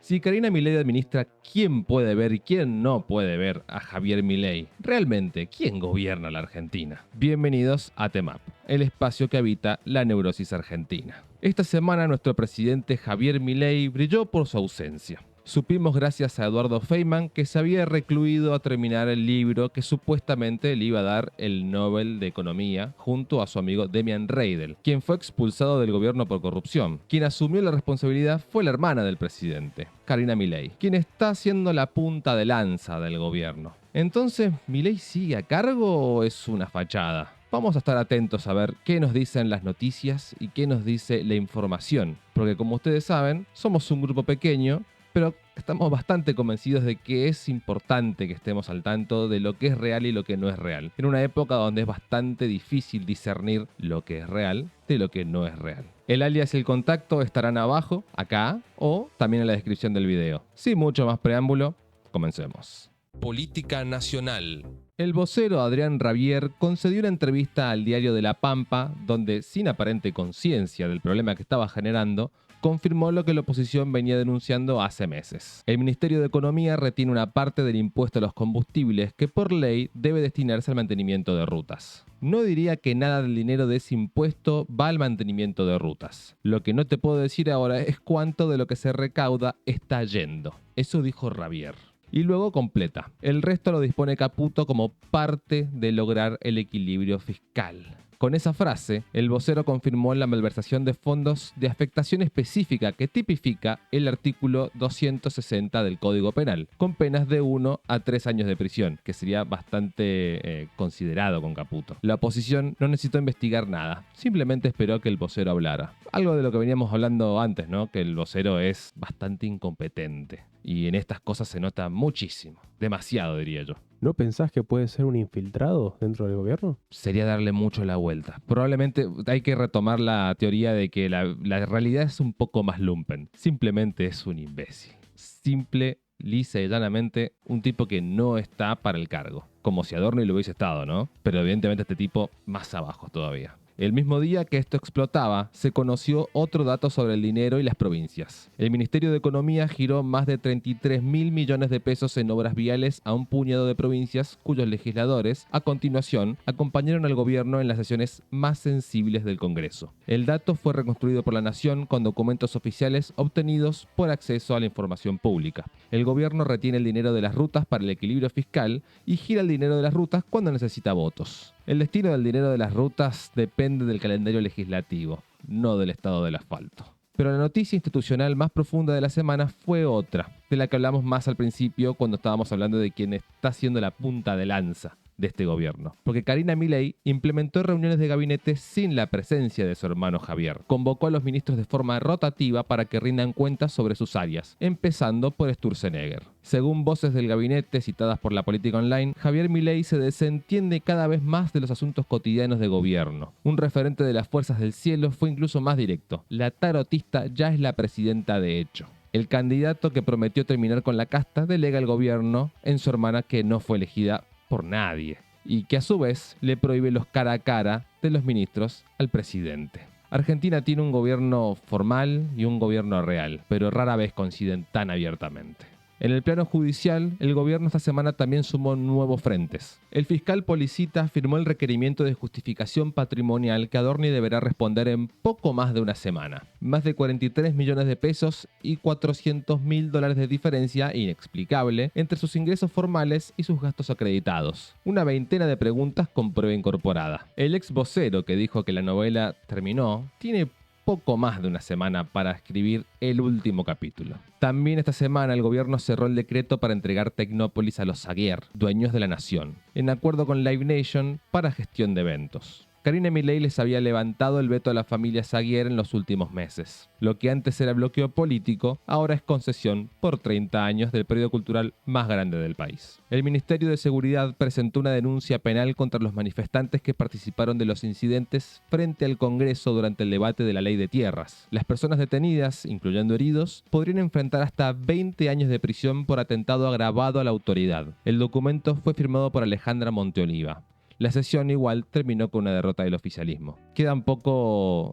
Si Karina Milei administra, ¿quién puede ver y quién no puede ver a Javier Milei? Realmente, ¿quién gobierna la Argentina? Bienvenidos a TEMAP, el espacio que habita la neurosis argentina. Esta semana nuestro presidente Javier Milei brilló por su ausencia. Supimos gracias a Eduardo Feynman que se había recluido a terminar el libro que supuestamente le iba a dar el Nobel de Economía junto a su amigo Demian Reidel, quien fue expulsado del gobierno por corrupción. Quien asumió la responsabilidad fue la hermana del presidente, Karina Milei, quien está haciendo la punta de lanza del gobierno. Entonces, ¿Milei sigue a cargo o es una fachada? Vamos a estar atentos a ver qué nos dicen las noticias y qué nos dice la información, porque como ustedes saben, somos un grupo pequeño, pero estamos bastante convencidos de que es importante que estemos al tanto de lo que es real y lo que no es real. En una época donde es bastante difícil discernir lo que es real de lo que no es real. El alias y el contacto estarán abajo, acá, o también en la descripción del video. Sin mucho más preámbulo, comencemos. Política nacional. El vocero Adrián Rabier concedió una entrevista al diario de La Pampa, donde, sin aparente conciencia del problema que estaba generando, confirmó lo que la oposición venía denunciando hace meses. El Ministerio de Economía retiene una parte del impuesto a los combustibles que por ley debe destinarse al mantenimiento de rutas. No diría que nada del dinero de ese impuesto va al mantenimiento de rutas. Lo que no te puedo decir ahora es cuánto de lo que se recauda está yendo. Eso dijo Rabier. Y luego completa. El resto lo dispone Caputo como parte de lograr el equilibrio fiscal. Con esa frase, el vocero confirmó la malversación de fondos de afectación específica que tipifica el artículo 260 del Código Penal, con penas de 1 a 3 años de prisión, que sería bastante considerado con Caputo. La oposición no necesitó investigar nada, simplemente esperó que el vocero hablara. Algo de lo que veníamos hablando antes, ¿no? Que el vocero es bastante incompetente. Y en estas cosas se nota muchísimo. Demasiado, diría yo. ¿No pensás que puede ser un infiltrado dentro del gobierno? Sería darle mucho la vuelta. Probablemente hay que retomar la teoría de que la realidad es un poco más lumpen. Simplemente es un imbécil. Simple, lisa y llanamente un tipo que no está para el cargo. Como si Adorno lo hubiese estado, ¿no? Pero evidentemente este tipo más abajo todavía. El mismo día que esto explotaba, se conoció otro dato sobre el dinero y las provincias. El Ministerio de Economía giró más de 33.000 millones de pesos en obras viales a un puñado de provincias cuyos legisladores, a continuación, acompañaron al gobierno en las sesiones más sensibles del Congreso. El dato fue reconstruido por La Nación con documentos oficiales obtenidos por acceso a la información pública. El gobierno retiene el dinero de las rutas para el equilibrio fiscal y gira el dinero de las rutas cuando necesita votos. El destino del dinero de las rutas depende del calendario legislativo, no del estado del asfalto. Pero la noticia institucional más profunda de la semana fue otra, de la que hablamos más al principio cuando estábamos hablando de quien está haciendo la punta de lanza de este gobierno. Porque Karina Milei implementó reuniones de gabinete sin la presencia de su hermano Javier. Convocó a los ministros de forma rotativa para que rindan cuentas sobre sus áreas, empezando por Sturzenegger. Según voces del gabinete citadas por la Política Online, Javier Milei se desentiende cada vez más de los asuntos cotidianos de gobierno. Un referente de las fuerzas del cielo fue incluso más directo. La tarotista ya es la presidenta de hecho. El candidato que prometió terminar con la casta delega el gobierno en su hermana que no fue elegida por nadie y que a su vez le prohíbe los cara a cara de los ministros al presidente. Argentina tiene un gobierno formal y un gobierno real, pero rara vez coinciden tan abiertamente. En el plano judicial, el gobierno esta semana también sumó nuevos frentes. El fiscal Policita firmó el requerimiento de justificación patrimonial que Adorni deberá responder en poco más de una semana. Más de 43 millones de pesos y $400.000 de diferencia inexplicable entre sus ingresos formales y sus gastos acreditados. Una veintena de preguntas con prueba incorporada. El ex vocero que dijo que la novela terminó tiene poco más de una semana para escribir el último capítulo. También esta semana el gobierno cerró el decreto para entregar Tecnópolis a los Zaguier, dueños de La Nación, en acuerdo con Live Nation para gestión de eventos. Karina Milei les había levantado el veto a la familia Zaguier en los últimos meses. Lo que antes era bloqueo político, ahora es concesión por 30 años del periodo cultural más grande del país. El Ministerio de Seguridad presentó una denuncia penal contra los manifestantes que participaron de los incidentes frente al Congreso durante el debate de la ley de tierras. Las personas detenidas, incluyendo heridos, podrían enfrentar hasta 20 años de prisión por atentado agravado a la autoridad. El documento fue firmado por Alejandra Monteoliva. La sesión igual terminó con una derrota del oficialismo. Queda un poco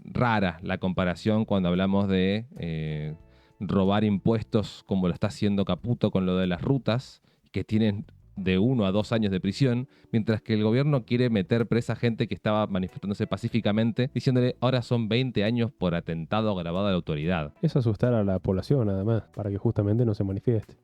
rara la comparación cuando hablamos de robar impuestos como lo está haciendo Caputo con lo de las rutas, que tienen de 1 a 2 años de prisión, mientras que el gobierno quiere meter presa gente que estaba manifestándose pacíficamente, diciéndole ahora son 20 años por atentado agravado a la autoridad. Es asustar a la población nada más, para que justamente no se manifieste.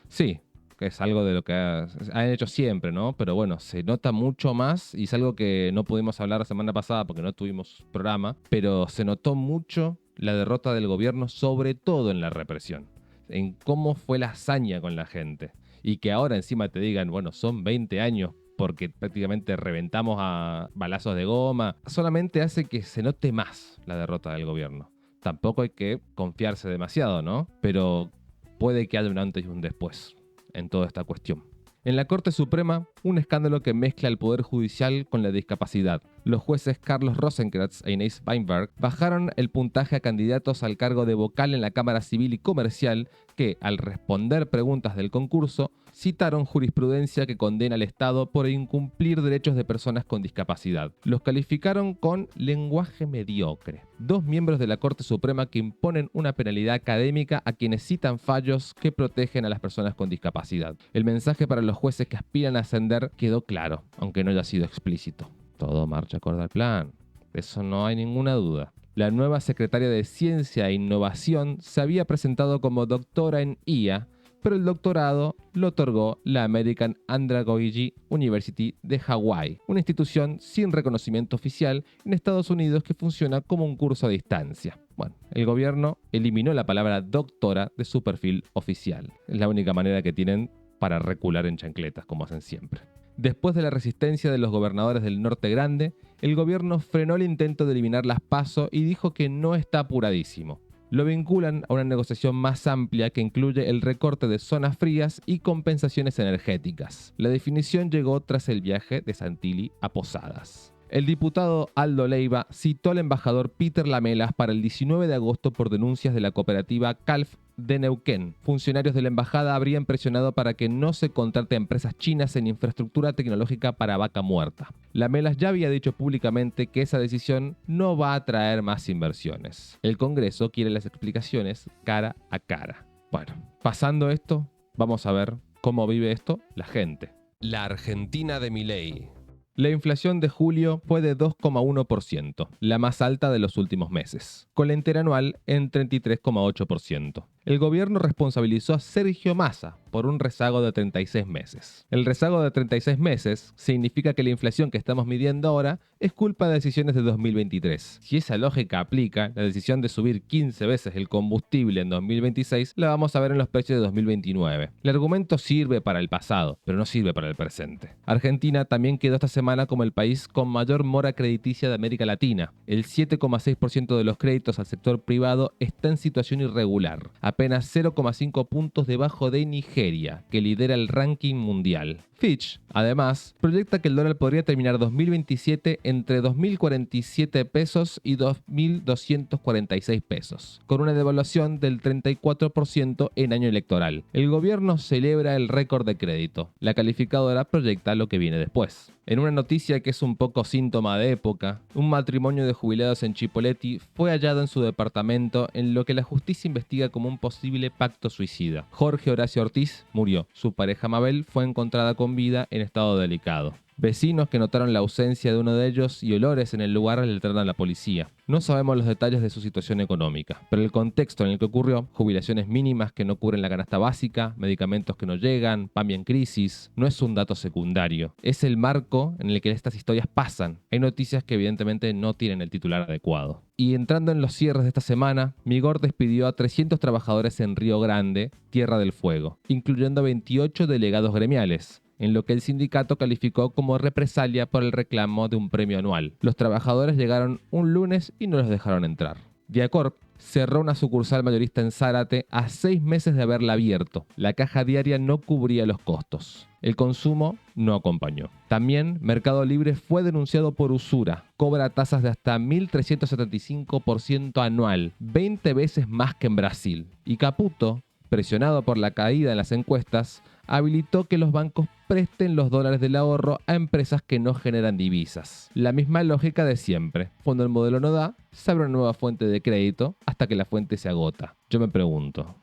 Sí, que es algo de lo que han hecho siempre, ¿no? Pero bueno, se nota mucho más y es algo que no pudimos hablar la semana pasada porque no tuvimos programa, pero se notó mucho la derrota del gobierno, sobre todo en la represión, en cómo fue la hazaña con la gente. Y que ahora encima te digan, bueno, son 20 años porque prácticamente reventamos a balazos de goma, solamente hace que se note más la derrota del gobierno. Tampoco hay que confiarse demasiado, ¿no? Pero puede que haya un antes y un después en toda esta cuestión. En la Corte Suprema, un escándalo que mezcla el Poder Judicial con la discapacidad. Los jueces Carlos Rosenkranz e Inés Weinberg bajaron el puntaje a candidatos al cargo de vocal en la Cámara Civil y Comercial que, al responder preguntas del concurso, citaron jurisprudencia que condena al Estado por incumplir derechos de personas con discapacidad. Los calificaron con lenguaje mediocre. 2 miembros de la Corte Suprema que imponen una penalidad académica a quienes citan fallos que protegen a las personas con discapacidad. El mensaje para los jueces que aspiran a ascender quedó claro, aunque no haya sido explícito. Todo marcha acorde al plan. De eso no hay ninguna duda. La nueva secretaria de Ciencia e Innovación se había presentado como doctora en IA, pero el doctorado lo otorgó la American Andragogy University de Hawái, una institución sin reconocimiento oficial en Estados Unidos que funciona como un curso a distancia. Bueno, el gobierno eliminó la palabra doctora de su perfil oficial. Es la única manera que tienen para recular en chancletas, como hacen siempre. Después de la resistencia de los gobernadores del Norte Grande, el gobierno frenó el intento de eliminar las PASO y dijo que no está apuradísimo. Lo vinculan a una negociación más amplia que incluye el recorte de zonas frías y compensaciones energéticas. La definición llegó tras el viaje de Santilli a Posadas. El diputado Aldo Leiva citó al embajador Peter Lamelas para el 19 de agosto por denuncias de la cooperativa Calf de Neuquén. Funcionarios de la embajada habrían presionado para que no se contrate a empresas chinas en infraestructura tecnológica para vaca muerta. Lamelas ya había dicho públicamente que esa decisión no va a traer más inversiones. El Congreso quiere las explicaciones cara a cara. Bueno, pasando esto, vamos a ver cómo vive esto la gente. La Argentina de Milei. La inflación de julio fue de 2,1%, la más alta de los últimos meses, con la interanual en 33,8%. El gobierno responsabilizó a Sergio Massa por un rezago de 36 meses. El rezago de 36 meses significa que la inflación que estamos midiendo ahora es culpa de decisiones de 2023. Si esa lógica aplica, la decisión de subir 15 veces el combustible en 2026 la vamos a ver en los precios de 2029. El argumento sirve para el pasado, pero no sirve para el presente. Argentina también quedó esta semana como el país con mayor mora crediticia de América Latina. El 7,6% de los créditos al sector privado está en situación irregular, apenas 0,5 puntos debajo de Nigeria, que lidera el ranking mundial. Fitch, además, proyecta que el dólar podría terminar 2027 entre 2.047 pesos y 2.246 pesos, con una devaluación del 34% en año electoral. El gobierno celebra el récord de crédito. La calificadora proyecta lo que viene después. En una noticia que es un poco síntoma de época, un matrimonio de jubilados en Chipoleti fue hallado en su departamento en lo que la justicia investiga como un posible pacto suicida. Jorge Horacio Ortiz murió. Su pareja Mabel fue encontrada con vida en estado delicado. Vecinos que notaron la ausencia de uno de ellos y olores en el lugar alertaron a la policía. No sabemos los detalles de su situación económica, pero el contexto en el que ocurrió, jubilaciones mínimas que no cubren la canasta básica, medicamentos que no llegan, PAMI en crisis, no es un dato secundario. Es el marco en el que estas historias pasan. Hay noticias que evidentemente no tienen el titular adecuado. Y entrando en los cierres de esta semana, Migor despidió a 300 trabajadores en Río Grande, Tierra del Fuego, incluyendo 28 delegados gremiales, en lo que el sindicato calificó como represalia por el reclamo de un premio anual. Los trabajadores llegaron un lunes y no los dejaron entrar. Viacorp cerró una sucursal mayorista en Zárate a 6 meses de haberla abierto. La caja diaria no cubría los costos. El consumo no acompañó. También Mercado Libre fue denunciado por usura. Cobra tasas de hasta 1.375% anual, 20 veces más que en Brasil. Y Caputo presionado por la caída en las encuestas, habilitó que los bancos presten los dólares del ahorro a empresas que no generan divisas. La misma lógica de siempre. Cuando el modelo no da, se abre una nueva fuente de crédito hasta que la fuente se agota. Yo me pregunto,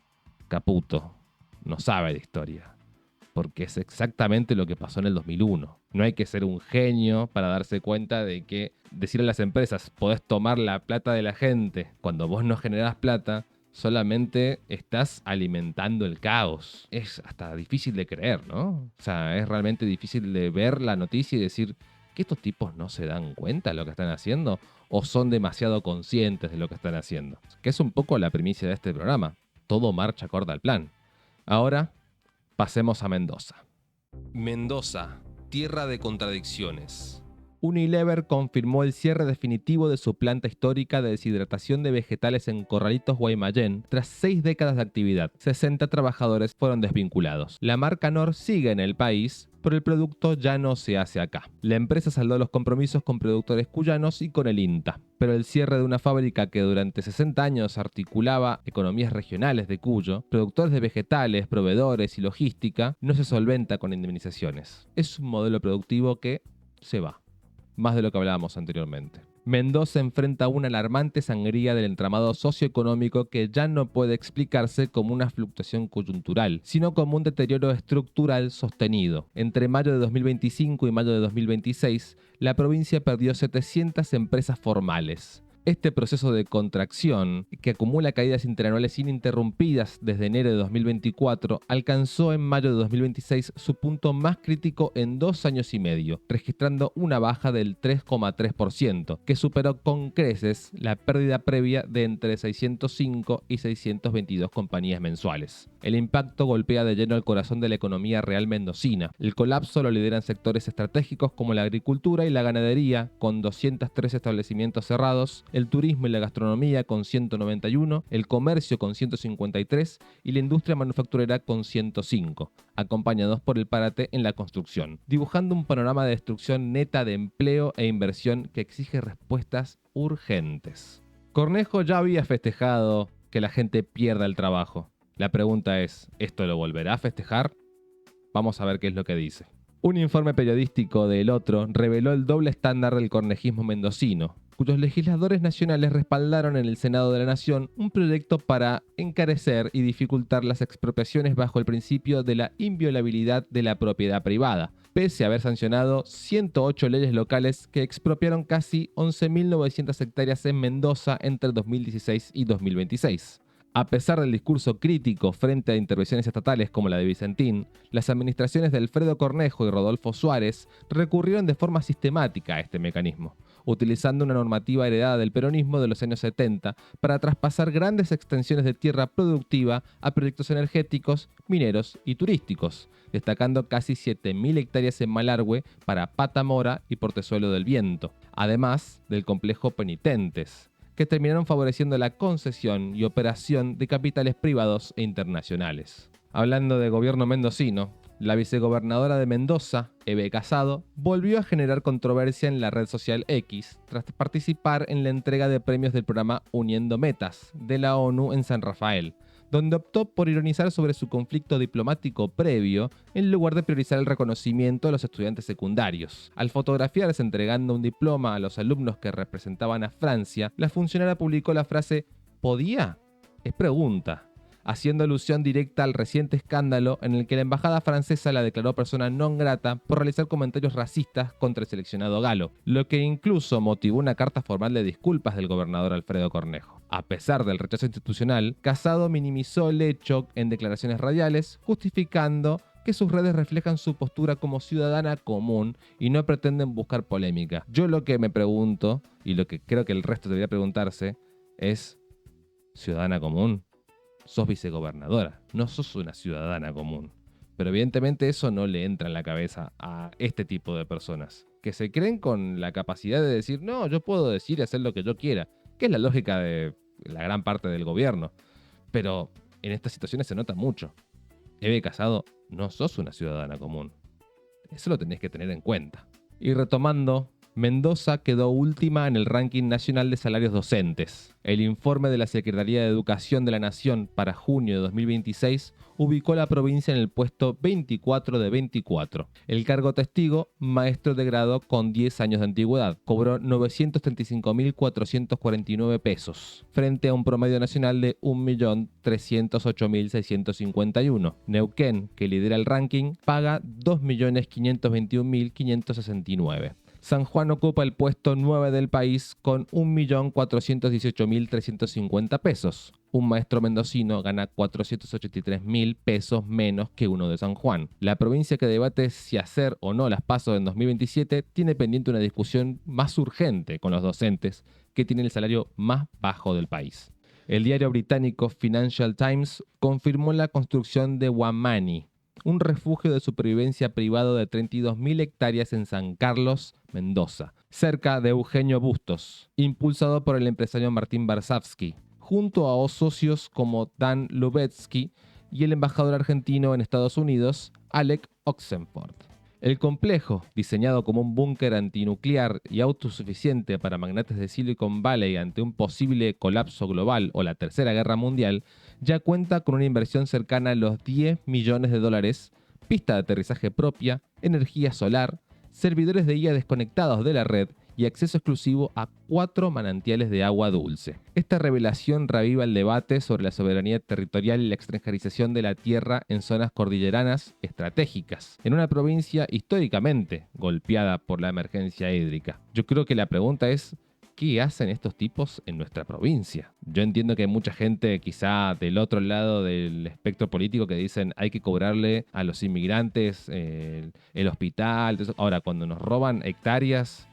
Caputo no sabe de historia, porque es exactamente lo que pasó en el 2001. No hay que ser un genio para darse cuenta de que decirle a las empresas, podés tomar la plata de la gente cuando vos no generás plata, solamente estás alimentando el caos. Es hasta difícil de creer, ¿no? O sea, es realmente difícil de ver la noticia y decir que estos tipos no se dan cuenta de lo que están haciendo o son demasiado conscientes de lo que están haciendo. Que es un poco la primicia de este programa. Todo marcha acorde al plan. Ahora, pasemos a Mendoza. Mendoza, tierra de contradicciones. Unilever confirmó el cierre definitivo de su planta histórica de deshidratación de vegetales en Corralitos, Guaymallén, tras 6 décadas de actividad. 60 trabajadores fueron desvinculados. La marca Nor sigue en el país, pero el producto ya no se hace acá. La empresa saldó los compromisos con productores cuyanos y con el INTA. Pero el cierre de una fábrica que durante 60 años articulaba economías regionales de Cuyo, productores de vegetales, proveedores y logística, no se solventa con indemnizaciones. Es un modelo productivo que se va. Más de lo que hablábamos anteriormente. Mendoza enfrenta una alarmante sangría del entramado socioeconómico que ya no puede explicarse como una fluctuación coyuntural, sino como un deterioro estructural sostenido. Entre mayo de 2025 y mayo de 2026, la provincia perdió 700 empresas formales. Este proceso de contracción, que acumula caídas interanuales ininterrumpidas desde enero de 2024, alcanzó en mayo de 2026 su punto más crítico en 2 años y medio, registrando una baja del 3,3%, que superó con creces la pérdida previa de entre 605 y 622 compañías mensuales. El impacto golpea de lleno el corazón de la economía real mendocina. El colapso lo lideran sectores estratégicos como la agricultura y la ganadería, con 203 establecimientos cerrados, el turismo y la gastronomía con 191, el comercio con 153 y la industria manufacturera con 105, acompañados por el parate en la construcción, dibujando un panorama de destrucción neta de empleo e inversión que exige respuestas urgentes. Cornejo ya había festejado que la gente pierda el trabajo. La pregunta es, ¿esto lo volverá a festejar? Vamos a ver qué es lo que dice. Un informe periodístico de El Otro reveló el doble estándar del cornejismo mendocino, cuyos legisladores nacionales respaldaron en el Senado de la Nación un proyecto para encarecer y dificultar las expropiaciones bajo el principio de la inviolabilidad de la propiedad privada, pese a haber sancionado 108 leyes locales que expropiaron casi 11.900 hectáreas en Mendoza entre 2016 y 2026. A pesar del discurso crítico frente a intervenciones estatales como la de Vicentín, las administraciones de Alfredo Cornejo y Rodolfo Suárez recurrieron de forma sistemática a este mecanismo, utilizando una normativa heredada del peronismo de los años 70 para traspasar grandes extensiones de tierra productiva a proyectos energéticos, mineros y turísticos, destacando casi 7.000 hectáreas en Malargüe para Patamora y Portezuelo del Viento, además del complejo Penitentes, que terminaron favoreciendo la concesión y operación de capitales privados e internacionales. Hablando de gobierno mendocino, la vicegobernadora de Mendoza, Eve Casado, volvió a generar controversia en la red social X tras participar en la entrega de premios del programa Uniendo Metas de la ONU en San Rafael, donde optó por ironizar sobre su conflicto diplomático previo en lugar de priorizar el reconocimiento a los estudiantes secundarios. Al fotografiarse entregando un diploma a los alumnos que representaban a Francia, la funcionaria publicó la frase ¿podía? Es pregunta, haciendo alusión directa al reciente escándalo en el que la embajada francesa la declaró persona non grata por realizar comentarios racistas contra el seleccionado galo, lo que incluso motivó una carta formal de disculpas del gobernador Alfredo Cornejo. A pesar del rechazo institucional, Casado minimizó el hecho en declaraciones radiales, justificando que sus redes reflejan su postura como ciudadana común y no pretenden buscar polémica. Yo lo que me pregunto, y lo que creo que el resto debería preguntarse, es ¿ciudadana común? Sos vicegobernadora, no sos una ciudadana común. Pero evidentemente eso no le entra en la cabeza a este tipo de personas, que se creen con la capacidad de decir, no, yo puedo decir y hacer lo que yo quiera, que es la lógica de la gran parte del gobierno. Pero en estas situaciones se nota mucho. Eve Casado, no sos una ciudadana común. Eso lo tenés que tener en cuenta. Y retomando Mendoza quedó última en el ranking nacional de salarios docentes. El informe de la Secretaría de Educación de la Nación para junio de 2026 ubicó a la provincia en el puesto 24 de 24. El cargo testigo, maestro de grado con 10 años de antigüedad, cobró 935.449 pesos, frente a un promedio nacional de 1.308.651. Neuquén, que lidera el ranking, paga 2.521.569. San Juan ocupa el puesto 9 del país con 1.418.350 pesos. Un maestro mendocino gana 483.000 pesos menos que uno de San Juan. La provincia que debate si hacer o no las PASO en 2027 tiene pendiente una discusión más urgente con los docentes, que tienen el salario más bajo del país. El diario británico Financial Times confirmó la construcción de Huamani, un refugio de supervivencia privado de 32.000 hectáreas en San Carlos, Mendoza, cerca de Eugenio Bustos, impulsado por el empresario Martín Varsavsky, junto a socios como Dan Lubetsky y el embajador argentino en Estados Unidos, Alec Oxenford. El complejo, diseñado como un búnker antinuclear y autosuficiente para magnates de Silicon Valley ante un posible colapso global o la Tercera Guerra Mundial, ya cuenta con una inversión cercana a los $10 millones, pista de aterrizaje propia, energía solar, servidores de IA desconectados de la red y acceso exclusivo a 4 manantiales de agua dulce. Esta revelación reaviva el debate sobre la soberanía territorial y la extranjerización de la tierra en zonas cordilleranas estratégicas, en una provincia históricamente golpeada por la emergencia hídrica. Yo creo que la pregunta es: ¿qué hacen estos tipos en nuestra provincia? Yo entiendo que hay mucha gente quizá del otro lado del espectro político que dicen hay que cobrarle a los inmigrantes el hospital. Ahora, cuando nos roban hectáreas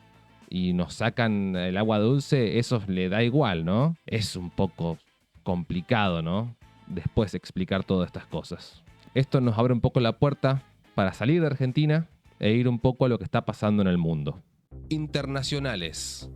y nos sacan el agua dulce, eso le da igual, ¿no? Es un poco complicado, ¿no? Después explicar todas estas cosas. Esto nos abre un poco la puerta para salir de Argentina e ir un poco a lo que está pasando en el mundo. Internacionales.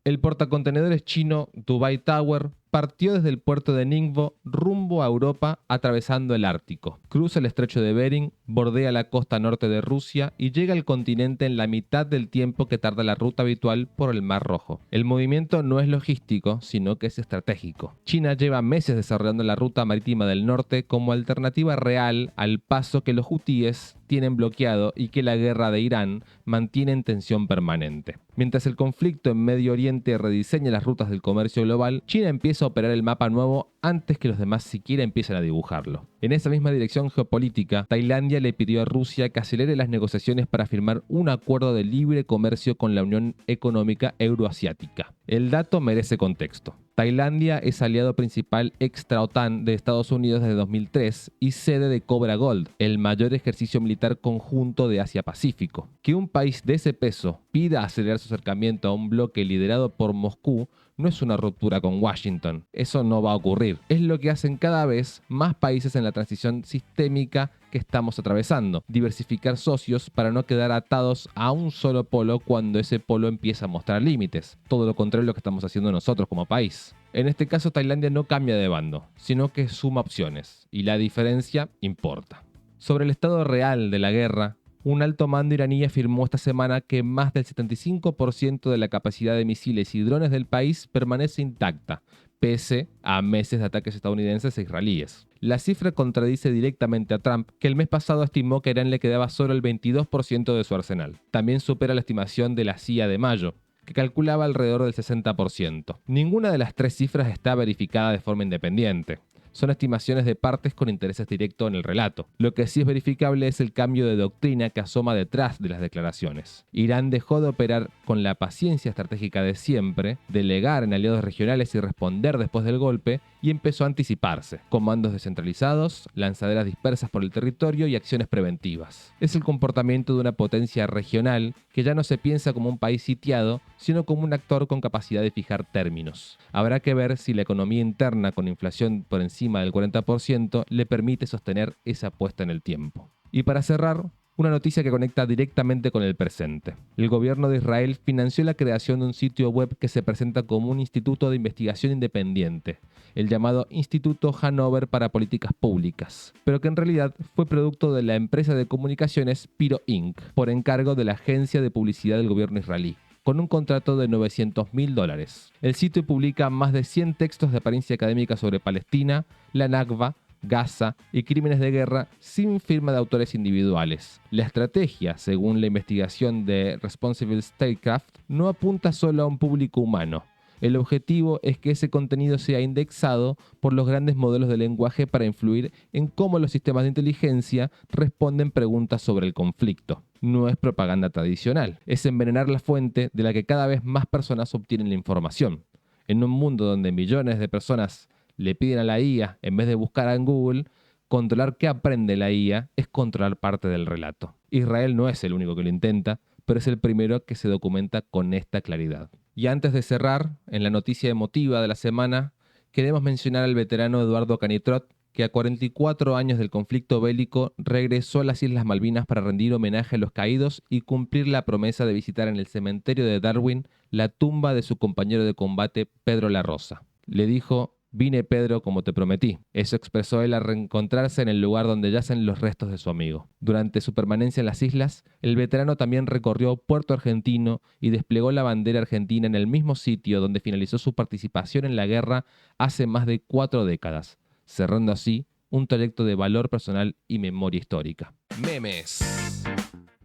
El portacontenedores chino Dubai Tower partió desde el puerto de Ningbo rumbo a Europa atravesando el Ártico. Cruza el estrecho de Bering, bordea la costa norte de Rusia y llega al continente en la mitad del tiempo que tarda la ruta habitual por el Mar Rojo. El movimiento no es logístico, sino que es estratégico. China lleva meses desarrollando la ruta marítima del norte como alternativa real al paso que los hutíes tienen bloqueado y que la guerra de Irán mantiene en tensión permanente. Mientras el conflicto en Medio Oriente rediseña las rutas del comercio global, China empieza a operar el mapa nuevo antes que los demás siquiera empiecen a dibujarlo. En esa misma dirección geopolítica, Tailandia le pidió a Rusia que acelere las negociaciones para firmar un acuerdo de libre comercio con la Unión Económica Euroasiática. El dato merece contexto. Tailandia es aliado principal extra-OTAN de Estados Unidos desde 2003 y sede de Cobra Gold, el mayor ejercicio militar conjunto de Asia-Pacífico. Que un país de ese peso pida acelerar su acercamiento a un bloque liderado por Moscú no es una ruptura con Washington. Eso no va a ocurrir. Es lo que hacen cada vez más países en la transición sistémica que estamos atravesando. Diversificar socios para no quedar atados a un solo polo cuando ese polo empieza a mostrar límites. Todo lo contrario de lo que estamos haciendo nosotros como país. En este caso, Tailandia no cambia de bando, sino que suma opciones. Y la diferencia importa. Sobre el estado real de la guerra, un alto mando iraní afirmó esta semana que más del 75% de la capacidad de misiles y drones del país permanece intacta, pese a meses de ataques estadounidenses e israelíes. La cifra contradice directamente a Trump, que el mes pasado estimó que a Irán le quedaba solo el 22% de su arsenal. También supera la estimación de la CIA de mayo, que calculaba alrededor del 60%. Ninguna de las tres cifras está verificada de forma independiente. Son estimaciones de partes con intereses directos en el relato. Lo que sí es verificable es el cambio de doctrina que asoma detrás de las declaraciones. Irán dejó de operar con la paciencia estratégica de siempre, delegar en aliados regionales y responder después del golpe, y empezó a anticiparse. Comandos descentralizados, lanzaderas dispersas por el territorio y acciones preventivas. Es el comportamiento de una potencia regional que ya no se piensa como un país sitiado, sino como un actor con capacidad de fijar términos. Habrá que ver si la economía interna con inflación por encima del 40% le permite sostener esa apuesta en el tiempo. Y para cerrar, una noticia que conecta directamente con el presente. El gobierno de Israel financió la creación de un sitio web que se presenta como un instituto de investigación independiente, el llamado Instituto Hanover para Políticas Públicas, pero que en realidad fue producto de la empresa de comunicaciones Piro Inc., por encargo de la agencia de publicidad del gobierno israelí. con un contrato de $900.000. El sitio publica más de 100 textos de apariencia académica sobre Palestina, la Nakba, Gaza y crímenes de guerra sin firma de autores individuales. La estrategia, según la investigación de Responsible Statecraft, no apunta solo a un público humano. El objetivo es que ese contenido sea indexado por los grandes modelos de lenguaje para influir en cómo los sistemas de inteligencia responden preguntas sobre el conflicto. No es propaganda tradicional, es envenenar la fuente de la que cada vez más personas obtienen la información. En un mundo donde millones de personas le piden a la IA, en vez de buscar en Google, controlar qué aprende la IA es controlar parte del relato. Israel no es el único que lo intenta, pero es el primero que se documenta con esta claridad. Y antes de cerrar, en la noticia emotiva de la semana, queremos mencionar al veterano Eduardo Canitrot, que a 44 años del conflicto bélico regresó a las Islas Malvinas para rendir homenaje a los caídos y cumplir la promesa de visitar en el cementerio de Darwin la tumba de su compañero de combate Pedro La Rosa. Le dijo: «Vine, Pedro, como te prometí». Eso expresó él al reencontrarse en el lugar donde yacen los restos de su amigo. Durante su permanencia en las islas, el veterano también recorrió Puerto Argentino y desplegó la bandera argentina en el mismo sitio donde finalizó su participación en la guerra hace más de 4 décadas, cerrando así un trayecto de valor personal y memoria histórica. Memes.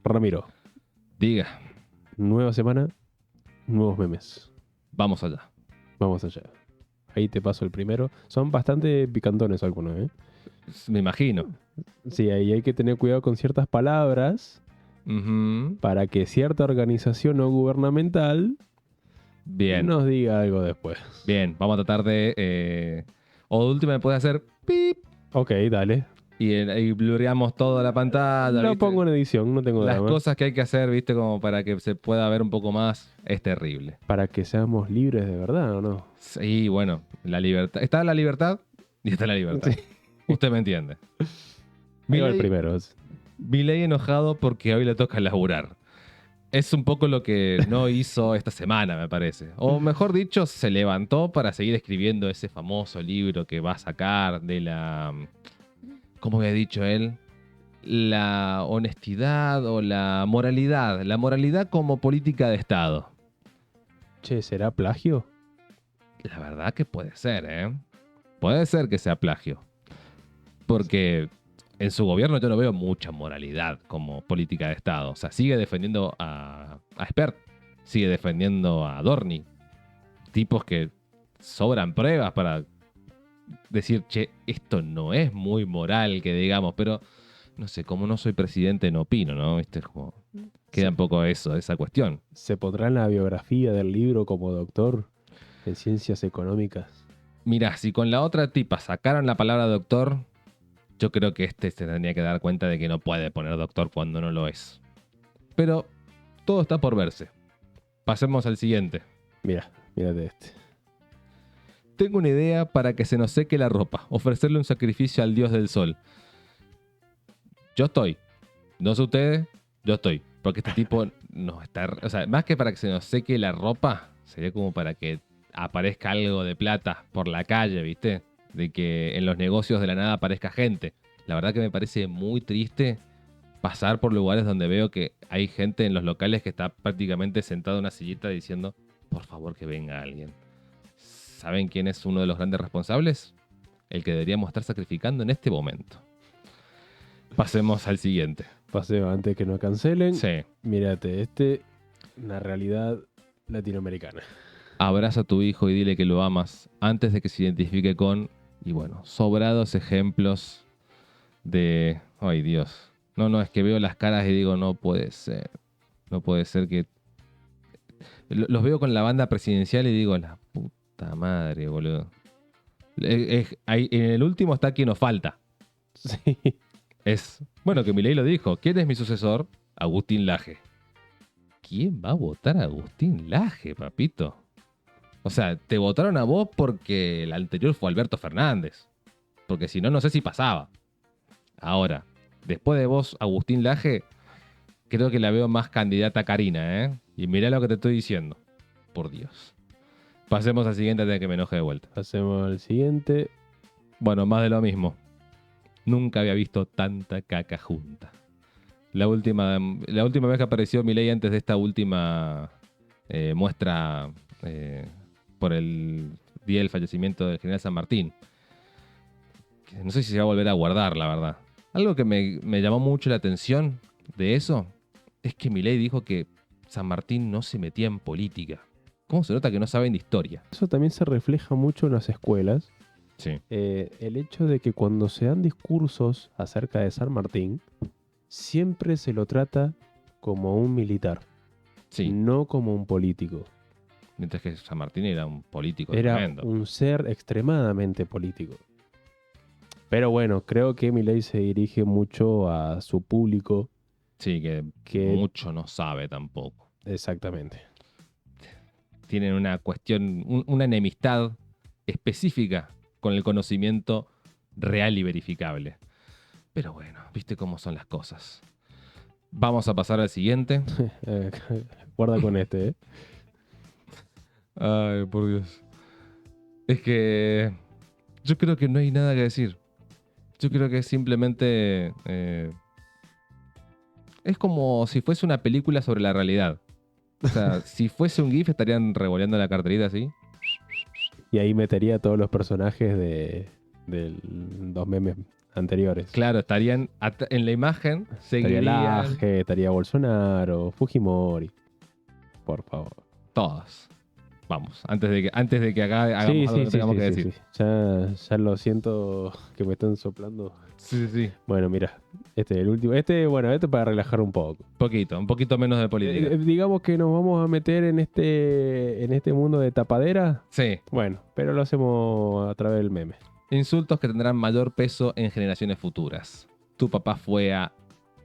Ramiro, Diga, nueva semana, nuevos memes. vamos allá. Vamos allá. Ahí te paso el primero. Son bastante picantones algunos, ¿eh? Me imagino. Sí, ahí hay que tener cuidado con ciertas palabras Ujú. para que cierta organización no gubernamental Bien. nos diga algo después. Bien, vamos a tratar de... O de última me puede hacer pip Ok, dale. y blurreamos toda la pantalla. Lo ¿viste? pongo en edición, no tengo Las drama. cosas que hay que hacer, ¿viste? Como para que se pueda ver un poco más, es terrible. Para que seamos libres de verdad, ¿o no? Sí, bueno, la libertad. Está la libertad y está la libertad. Sí. Usted me entiende. Ahí va el Milei primero. Milei enojado porque hoy le toca laburar. Es un poco lo que no hizo esta semana, me parece. O mejor dicho, se levantó para seguir escribiendo ese famoso libro que va a sacar de la... ¿Cómo había dicho él? La honestidad o la moralidad. La moralidad como política de Estado. Che, ¿será plagio? La verdad que puede ser, ¿eh? Puede ser que sea plagio. Porque en su gobierno yo no veo mucha moralidad como política de Estado. O sea, sigue defendiendo a Spert, sigue defendiendo a Dorni. Tipos que sobran pruebas para decir, che, esto no es muy moral, que digamos, pero no sé, como no soy presidente no opino, ¿no? ¿Viste? Es como, queda Sí. un poco eso, esa cuestión. ¿Se pondrá en la biografía del libro como doctor en ciencias económicas? Mirá, si con la otra tipa sacaron la palabra doctor, yo creo que este se tendría que dar cuenta de que no puede poner doctor cuando no lo es. Pero todo está por verse. Pasemos al siguiente. Mira, mírate este. Tengo una idea para que se nos seque la ropa. Ofrecerle un sacrificio al dios del sol. Yo estoy. No sé ustedes, yo estoy. Porque este tipo nos está... O sea, más que para que se nos seque la ropa, sería como para que aparezca algo de plata por la calle, ¿viste? De que en los negocios de la nada aparezca gente. La verdad que me parece muy triste pasar por lugares donde veo que hay gente en los locales que está prácticamente sentado en una sillita diciendo, por favor que venga alguien. ¿Saben quién es uno de los grandes responsables? El que deberíamos estar sacrificando en este momento. Pasemos al siguiente. Paseo antes que nos cancelen. Sí. Mírate este. Una realidad latinoamericana. Abraza a tu hijo y dile que lo amas antes de que se identifique con... Y bueno, sobrados ejemplos de... Ay, Dios. No, es que veo las caras y digo, no puede ser. No puede ser que... Los veo con la banda presidencial y digo, la puta madre, boludo. En el último está quien nos falta. Sí. Es... Bueno, que Milei lo dijo. ¿Quién es mi sucesor? Agustín Laje. ¿Quién va a votar a Agustín Laje, papito? O sea, te votaron a vos porque el anterior fue Alberto Fernández. Porque si no, no sé si pasaba. Ahora, después de vos, Agustín Laje, creo que la veo más candidata a Karina, ¿eh? Y mirá lo que te estoy diciendo. Por Dios. Pasemos al siguiente antes de que me enoje de vuelta. Pasemos al siguiente. Bueno, más de lo mismo. Nunca había visto tanta caca junta. La última vez que apareció Milei antes de esta última muestra por el día del fallecimiento del general San Martín. Que no sé si se va a volver a guardar, la verdad. Algo que me llamó mucho la atención de eso es que Milei dijo que San Martín no se metía en política. ¿Cómo se nota que no saben de historia? Eso también se refleja mucho en las escuelas. Sí. El hecho de que cuando se dan discursos acerca de San Martín, siempre se lo trata como un militar, Sí. no como un político. Mientras que San Martín era un político Era tremendo. un ser extremadamente político. Pero bueno, creo que Milei se dirige mucho a su público. Sí, que mucho no sabe tampoco. Exactamente. Tienen una cuestión, una enemistad específica con el conocimiento real y verificable. Pero bueno, viste cómo son las cosas. Vamos a pasar al siguiente. Guarda con este, ¿eh? Ay, por Dios. Es que yo creo que no hay nada que decir. Yo creo que simplemente es como si fuese una película sobre la realidad. O sea, si fuese un GIF estarían revoleando la carterita así. Y ahí metería a todos los personajes de los memes anteriores. Claro, estarían en la imagen, Estaría seguirían Laje, estaría Bolsonaro, Fujimori. Por favor. todos. Vamos, antes de que acá hagamos algo que tengamos que decir. Sí. Ya lo siento que me están soplando. Sí. Bueno, mira, este es el último. Este para relajar un poco. Un poquito menos de política. Digamos que nos vamos a meter en este mundo de tapadera. Sí. Bueno, pero lo hacemos a través del meme. Insultos que tendrán mayor peso en generaciones futuras. Tu papá fue a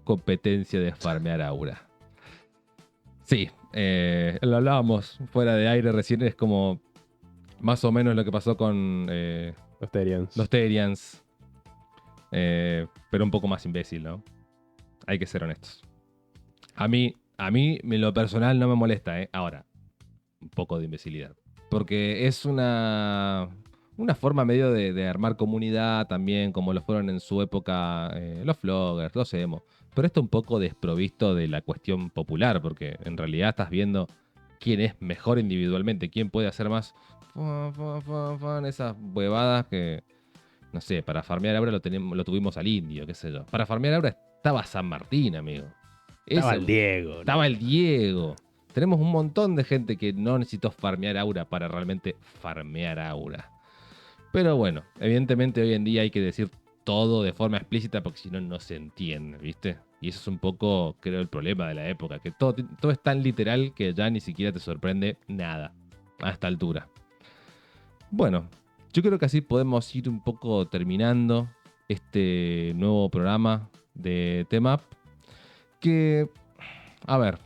competencia de farmear aura. Sí, lo hablábamos fuera de aire recién, es como más o menos lo que pasó con Los Terians. los Terians, pero un poco más imbécil, ¿no? Hay que ser honestos. A mí, en lo personal no me molesta, ¿eh? Ahora, un poco de imbecilidad. Porque es una forma medio de armar comunidad también, como lo fueron en su época los vloggers, los emo. Pero esto un poco desprovisto de la cuestión popular, porque en realidad estás viendo quién es mejor individualmente, quién puede hacer más esas huevadas que, no sé, para farmear ahora lo tuvimos al indio, qué sé yo. Para farmear ahora estaba San Martín, amigo. Estaba el Diego. Estaba el Diego. Tenemos un montón de gente que no necesitó farmear aura para realmente farmear aura. Pero bueno, evidentemente hoy en día hay que decir todo de forma explícita porque si no, no se entiende, ¿viste? Y eso es un poco, creo, el problema de la época, que todo es tan literal que ya ni siquiera te sorprende nada a esta altura. Bueno, yo creo que así podemos ir un poco terminando este nuevo programa de Temap. Que, a ver,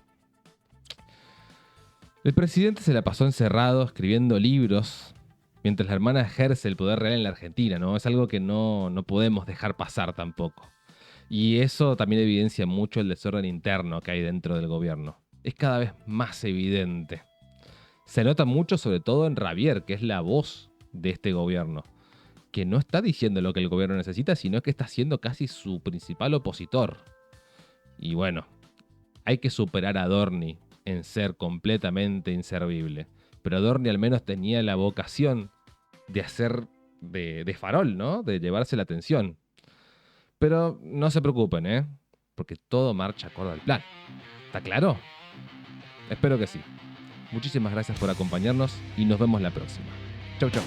el presidente se la pasó encerrado escribiendo libros mientras la hermana ejerce el poder real en la Argentina, ¿no? Es algo que no podemos dejar pasar tampoco. Y eso también evidencia mucho el desorden interno que hay dentro del gobierno. Es cada vez más evidente. Se nota mucho sobre todo en Javier, que es la voz de este gobierno, que no está diciendo lo que el gobierno necesita, sino que está siendo casi su principal opositor. Y bueno, hay que superar a Dorni en ser completamente inservible. Pero Dorni al menos tenía la vocación de hacer de farol, ¿no? De llevarse la atención. Pero no se preocupen, ¿eh? Porque todo marcha acorde al plan. ¿Está claro? Espero que sí. Muchísimas gracias por acompañarnos y nos vemos la próxima. Chau, chau.